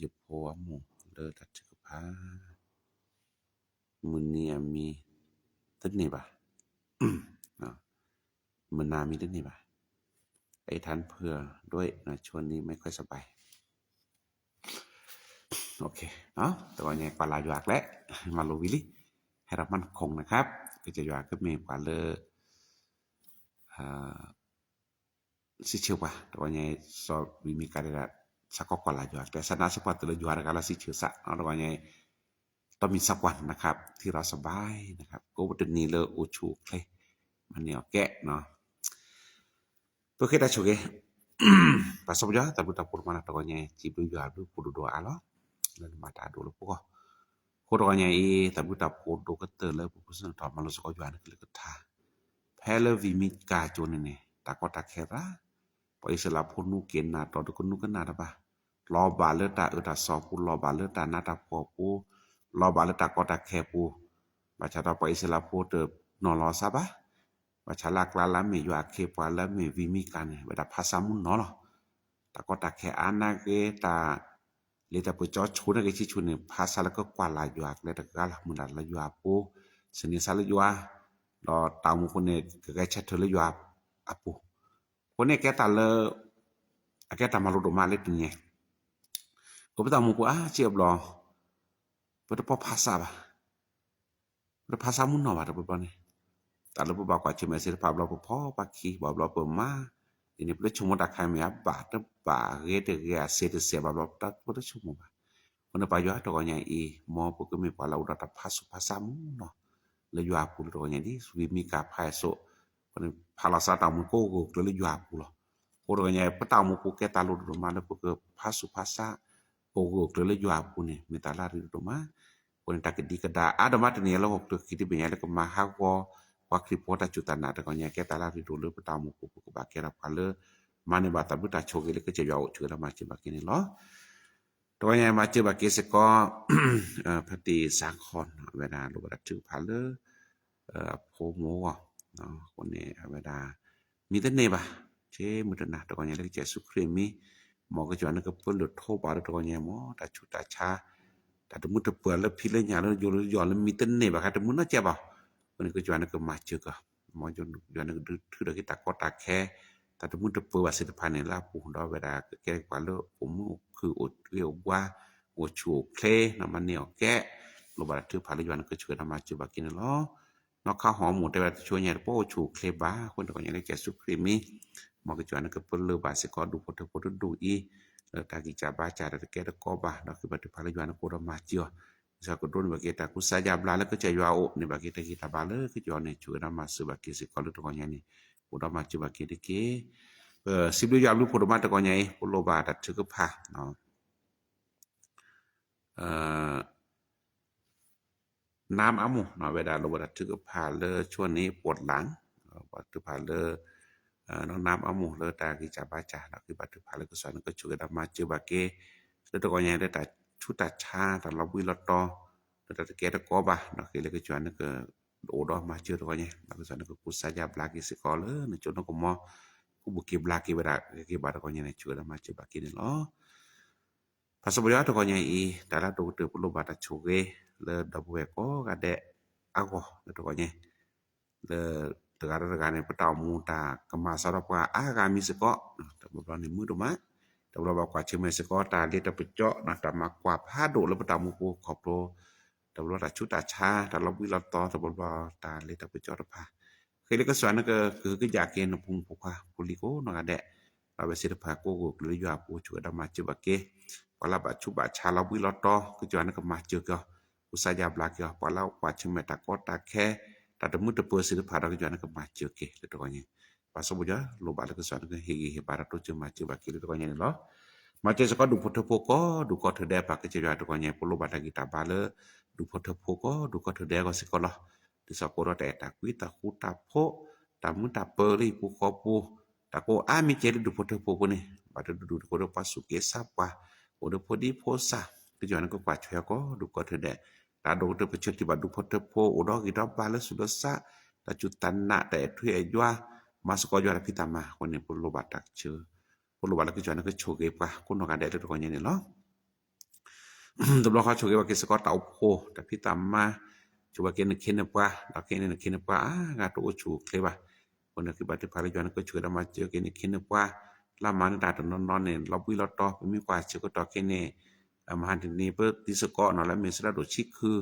ยุโพอมูเดอตัดถือพามุนีมีตึนี่บ่เนาะมนามีตึนี่บ่ไอ้ท่านเพื่อด้วยนะช่วงนี้ไม่ค่อยสบายโอเคเนาะตัวนี้กว่าลาอยู่อักแล้วมาโลวิลิให้รับมันคงนะครับก็จะอยู่อักก็มีกว่าเลยสิเชื่อว่าตัวนี้สอบวิมีการได้สักกว่าลาอยู่อักแต่สนาสปอร์ตเลยอยู่อักละสิเชื่อซะเนาะตัวนี้ต้องมีสักวันนะครับที่เราสบายนะครับก็บ่ได้นี่เลยอุชูเคลมันเนี่ยแกะเนาะตัวkita choge pasok ja tabu tapur mana tokonya cibu ju adu kudu doa alo lan mata adu lo poko ko tokonya I tabu tapur do keter le pupusan ta malu soko juan ke ketha phele vimi ka chone ne takota khera po isla phunu ken na to ko nu kana ba lo ba le ta ta so pu lo ba le ta na ta po pu lo ba le ta ko ta khe pu ba cha ta po isla pu te no lo sa baว่าฉลากลาลามีอยู่อาเคปวาลามีวิมีกันเวลาภาษามุนเนาะตะก็ตะแค่อานาเกตาเลตะปจอชูนะเกชิชูนี่ภาษาแล้วก็กว่าลาอยู่อักเลตะกะละมุนละอยู่อาปูสนิสาลอยู่อาดอตามุคนเนี่ยกะชัดเถละอยู่อาปูคนเนี่ยแกตาเลแกตามาลุดมาเลติเนี่ยก็บ่ตามุปูเจียบรอบ่ได้พอภาษาบ่บ่ภาษามุนเนาะบ่บ่นี่tak lupa bakwa cuma sir pa blo po paki ba blo po ma ini pula cuma dak kami ba te ba ge ge se te se ba blo ta pula cuma ba ona pa yo to nya I mo po ke mi pa la uda ta pasu pasamu no le yo apu to nya di wi mi ka pa so ona pa la sa ta mu ko ko le yo apu lo ko to nya pa ta mu ko ke ta lu do ma le po ke pasu pasa ko ko le yo apu ni mi ta la ri do ma ona ta ke di ke da ada ma te ni lo ko kiti be nya le ko ma ha ko wakri pota cutana ta konya ke tala ri dulu petamu ku ba kera pale mane bata buta chogele ke jawau chura ma che bakini lo to nya ma che bakki se ko พติสังคอนเวลาลูกถือพาเลโพโมเนาะคนนี้เวลามีแต่เนบะเชมุตนะตก็เนี่ยเลยเจสุครีมีหมอก็จวนก็เปิ้นโทบาตก็เนี่ยหมอตาชุตาชาตามุตเปิ้นแล้วพิเลยหยังแล้วอยู่ย้อนแล้วมีแต่เนบะค่ะตมุนน่ะเจ็บบ่คนก็จวนก็มาเจอก็หมอจนย้อนก็ถือได้ตาก็ตาแค่ตามุตเปิ้นว่าสิภายในลาปูดอเวลาแก้กว่าแล้วผมคืออดเรียกว่าโอชูเคลนะมันเนี่ยแกะโลบาถือพาลยวนก็ช่วยนำมาจุบักกินเนาะนอกข้าวหอมหมูแต่ว่าช่วยเนี่ยโปชูเคลบาคนก็ยังได้แก่สุครีมีหมอก็จวนก็เปิ้นเลอบาสิก็ดูพอดูอีตากิจาบาจาตะแกตะกอบาดอกคือบัดพาลยวนก็รมาจิวซะก็โดนบักเกตากุสายาบลาแล้วก็จะยาโอนี่บักเกตะกิตาบาเลคือจวนเนี่ยช่วยนำมาสุบักกิสิก็ลตัวเนี่ยนี่บ่ดมาจุบักกิตะเกสิบยาบลูพอดมาตะก็เนี่ยโลบาดัดถือก็พาเนาะน้ำอามูเนาะเวลาเราบ่ได้ถือพาเลยช่วงนี้ปวดหลัง batu pala nó nam amu le ta ki cha ba cha la ki batu pala ko san ko chu da ma chu ba ke le to ko nya da ta chu ta cha ta la wi la to ta ta ke ta ko ba no ki le ko chuan ko o do ma chu to ko nya la ko san ko ku sa ja bla ki se ko le no chu no ko mo ku bu ki bla ki ba da ki ba ko nya ne chu da ma chu ba ki ne lo Pasabaya to ko nya I ta la to te pu lo ba ta chu ge le da bu ko ga de a ko le to ko nya le tegara-tegara ne petau mu ta kema sara pa aga mi se ko ta bo ni mu do ma ta bo ba kwa che me se ko ta le ta pejo na ta ma kwa pha do le petau mu ko khop lo ta bo ta chu ta cha ta lo wi lo to ta bo ba ta le ta pejo ta pha ke le ka swan ke ke ja ke no pung pu kwa pu li ko no ga de ba be se ta pha ko ko le ya pu chu da ma che ba ke pa la ba chu ba cha lo wi lo to ke jwan ka ma che ko usa ja bla ke pa la kwa che me ta ko ta ke ta da mu te pu se pha da ke jwan ka ma che ke le to ni pa so bu ja lo ba le ke swan ke he ba ra to che ma che ba ke le to ni lo ma che so ko du pho to po ko du ko the de pa ke che ja to ni pu lo ba ta ki ta ba le du pho to po ko du ko the de ko se ko lo ti sa ko ro te ta kwi ta khu ta pho ta mu ta pe ri pu ko pu ta ko a mi che du pho to po ko ni ba ta du ko ro pa su ke sa pa o do po di po sa ke jwan ko pa che ko du ko the de ta do te pe che ti ba du pho to po o do ki ta ba le su do sa ta chu tan na te thwe jwa ma su ko jwa pi ta ma ko ni pu lo ba ta che pu lo ba le ke jwan ko chu ke pa ko no ga de to ko ni loตบลอเขาช่วยว่ากิสกอตเอาโพแต่พี่ตามมาช่วยกินคินปะตะกินคินปะกาโตชูเคลบะคนนึกบัดที่พาเลยจวนก็ช่วยได้มาเจอกินคินปะละมันตาตนนอนเนี่ยเราวิลตอมีกว่าชื่อก็ตอกินเนี่ยมาหันนี่เปิดดิสกอเนาะแล้วมีสระโดชิคือ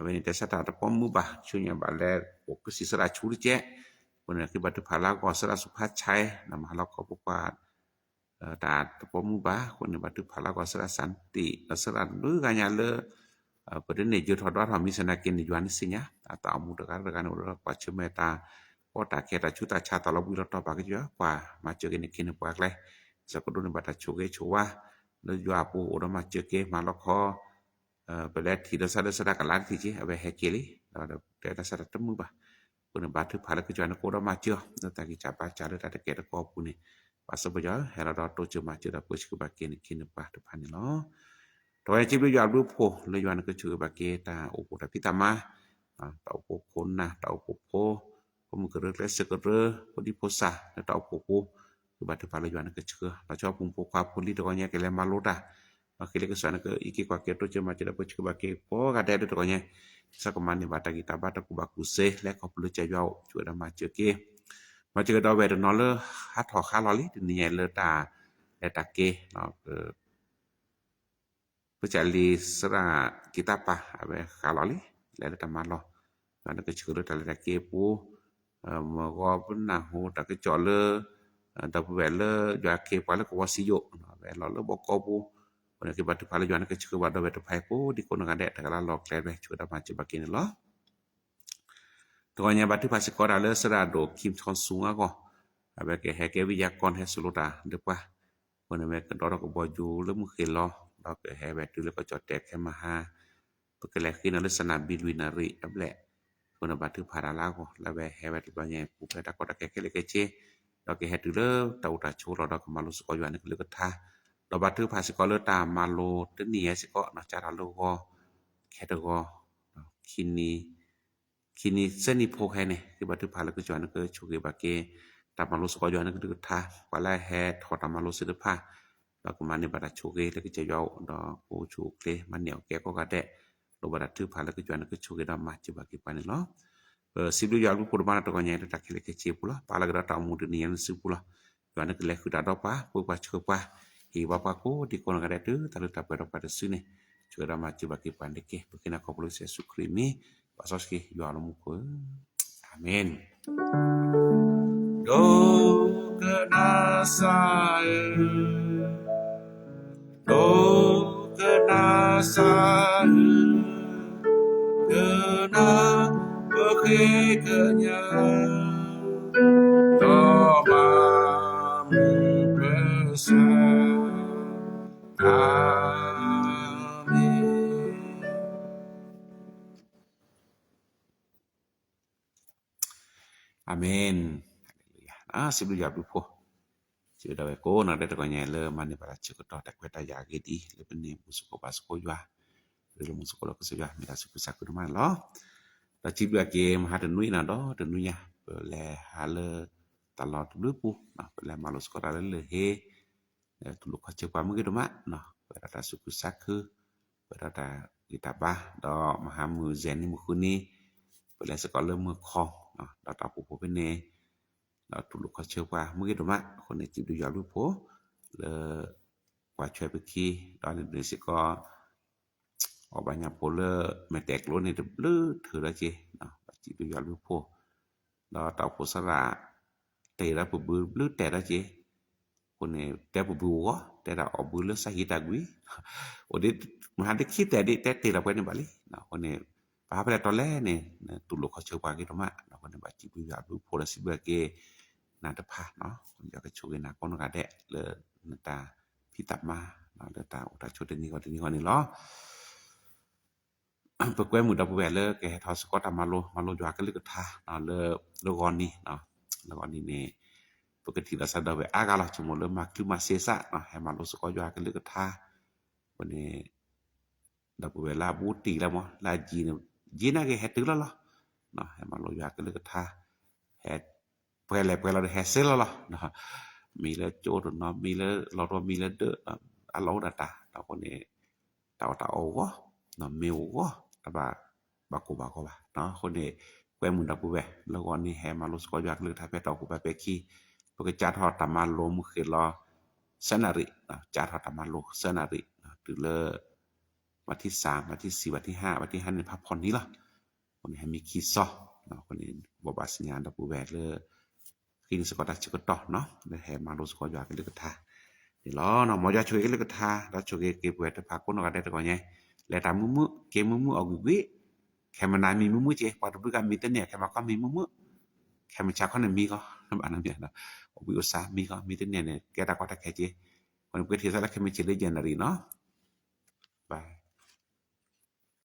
เว้นแต่สตาตะปอมมือบะช่วยบาแลโอก็สิสระชูริเจคนนึกบัดที่พาลาก็สระสุภาพชัยนำมาเราก็บอกว่าตาตะปอมูบาคนบัดทุพาลากอสระสันติสระดูกanya le pada ne jo thodwa tha mi sana kin yuan sinya ata amu de kan kan ora pa chmeta ko ta ke ta chu ta cha ta lo bu lo to pa ke jo pa ma che kin pa le sa ko do ba ta chu ke chu wa le yua pu ora ma che ke ma lo kho pe le thi da sa ka lan thi chi ave he ke li da de ta sa ta mu ba ko ne ba thu pha le ke jo na ko ro ma che ta ki cha pa cha le ta ke ta ko pu ni pasal baja hera da to che ma che da push ke ba ke ni kin pa to pan lo to ai chi bi ya lu pho le yuan ke chu ba ke ta o ko ta pi ta ma ta o ko kon na ta o ko pho ko mu ke le se ke re ko di pho sa ta o ko ko ke ba to pa le yuan ke chu la cho pung pho kwa pho li to nya ke le ma lo ta ma ke le ke san ke iki kwa ke to che ma che da push ke ba ke po ga de to nya sa ko man ni ba ta ki ta ba ta ku ba ku se le ko lu che yo chu da ma che keมาเจอดอเวดนอเลฮัทอคาลอลินี่เลตาเลตาเกเนาะเพื่อจะลีสระกิตาปะเวคาลอลิเลตามาลอตอนก็ชื่อเลตาเลตาเกปูมก็เป็นนาหูตะก็จอเลตะเวลยาเกปะแล้วก็วาซิโยเวลอเลบกอปูวันนี้บัดพาลยานก็ชื่อว่าดอเวตไผปูดิคนกันแดะตะกะลอกแลเวชื่อดามาจิบักินลอตัวnya batu pasik ora le sera do kim chon sunga ko abe ke heke wijakon he suluta depa kone me ke doro ko boju le mu khilo do ke he betu le ko jotek ke maha to ke le kin le sana bilwinari able kone batu parala ko la be he betu banya pu ke ta ko ta ke le ke che do ke he tu le ta uta chu ro do ko malu ko yuan ke le ko tha do batu pasik ko le ta malu te ni se ko na cara lo ko ke to ko kini seni pokhe ne ke batu phala ke jwan ke chuke ba ke ta malu so jwan ke tha pala he thota malu se pha la ko mani bata chuke le ke jaw do ko chuke man ne ke ko ga de lo bata tu phala ke jwan ke chuke da ma chi ba ke pani lo siblu ya lu ko bana to nya ta ke le ke che pula pala ga ta mu de ni en su pula jwan ke le ku da do pa pu pa chu pa hi ba pa ko di ko ga de tu ta lu ta pa pa de su ne chu da ma chi ba ke pan de ke pekina ko lu se su krimi Pasoski jual muku. Amin. Do kena saya. Do kena saya. Kena bekenya. Do mamu besar. อาเมนสิบยาดูพอสิดาเวโกนะได้ตะกอแยเลมันนี่บาชิกตอตะกวตายาเกดีleเป็นนี่มุสุโกบาสโกยาหรือมุสุโกลก็สิยามีดาสุกุสักกุมันลอตะจิบยาเกมหาตะนุยนะดอตะนุยะเปแลหาเลตลอดดูปูนะเปแลมาลสกอราเลเฮตุลุกเขาเจกว่ามึงกิดมะเนาะเปดาสุกุสักคือเปดากิตาบะดอมหามือเซนนี่มุคุนี้เปแลสกอเลมือคองเนาะดอตาปูปูเป็นเนเราตุลุกเขาเชื่อว่ามึงกิดมะคนในจิบดูยาดูโพle qua chơi bức khi đó là để sẽ có ở bên nhà phố le mẹ tẹt luôn này được lư thử đó chị đó chị bây giờ lưu phố đó tàu phố sa là tê ra bự bự lư tẹt đó chịคนเนี่ยแต่บ่บูก็แต่เราเอาบือเลือสาหิตากุยโอเดมหาได้คิดแต่ดิแต่ติเราไปในบาลีนะคนเนี่ยปาไปตอนแรกเนี่ยตุลุเขาเชื่อว่ากิโตมะนะคนเนี่ยบาจิบุยาดูโพลสิเบเกนาตะพาเนาะคนอยากจะช่วยนะคนก็ได้เลยนาตาพี่ตับมาเนาะตาอุตาช่วยนี้ก็นี่ล้อปะกวยมือดอกแหวนเลยแกทอสก็ตามมาโลยาก็เลยก็ทาเนาะเลยก่อนนี่เนาะแล้วก่อนนี่เนี่ยปกติเราสันดาเวอากาลจุมเลมาคือมาเซซะเนาะให้มารู้สึกว่ากันเลยก็ท่าวันนี้ดอกเวลาบูติแล้วมั้ลาจีนะแกเฮ็ดตึกแล้วเนาะให้มารู้กันเลยก็ท่าเฮ็ดเปแลเราเฮ็ดเสร็จแล้วเนาะมีแล้วโจดเนาะมีแล้วเราตัวมีแล้วเด้ออะเราดาตาเราคนนี้ตาโอก็เนาะเมลก็ตะบากูบาเนาะคนนี้แกมุนดอกเวแล้วก่อนนี้ให้มารู้สึกว่ากันเลยท่าไปตอกูไปขี้ปกจัดฮอดตามาโลมคือรอสนาริจัดฮอดตามาโลสนาริตึเลวันที่3วันที่4วันที่5วันที่5นี่พักผ่อนนี้ล่ะคนให้มีคีซอเนาะคนนี้บ่บาสัญญาณดอกแวดเลยกินสกอตชกตเนาะได้ให้มาโลสกอยากันเลยก็ท่านี่ล้อเนาะหมอยาช่วยกันเลยก็ท่าแล้วช่วยเก็บไว้แต่พักคนก็ได้แต่ก่อนไงแล้วตามมื้อเกมมื้อเอาวิแค่มันนายมีมื้อเจปอดบึกันมีแต่เนี่ยแค่มาก็มีมื้อแค่มันชักคนนั้นมีก็อันนั้นเนี่ยนะวิวสามีก็มีแต่เนี่ยแกตะก็ตะแค่เจคนเกิดที่ซะแล้วแค่มีเจริญเนาะบาย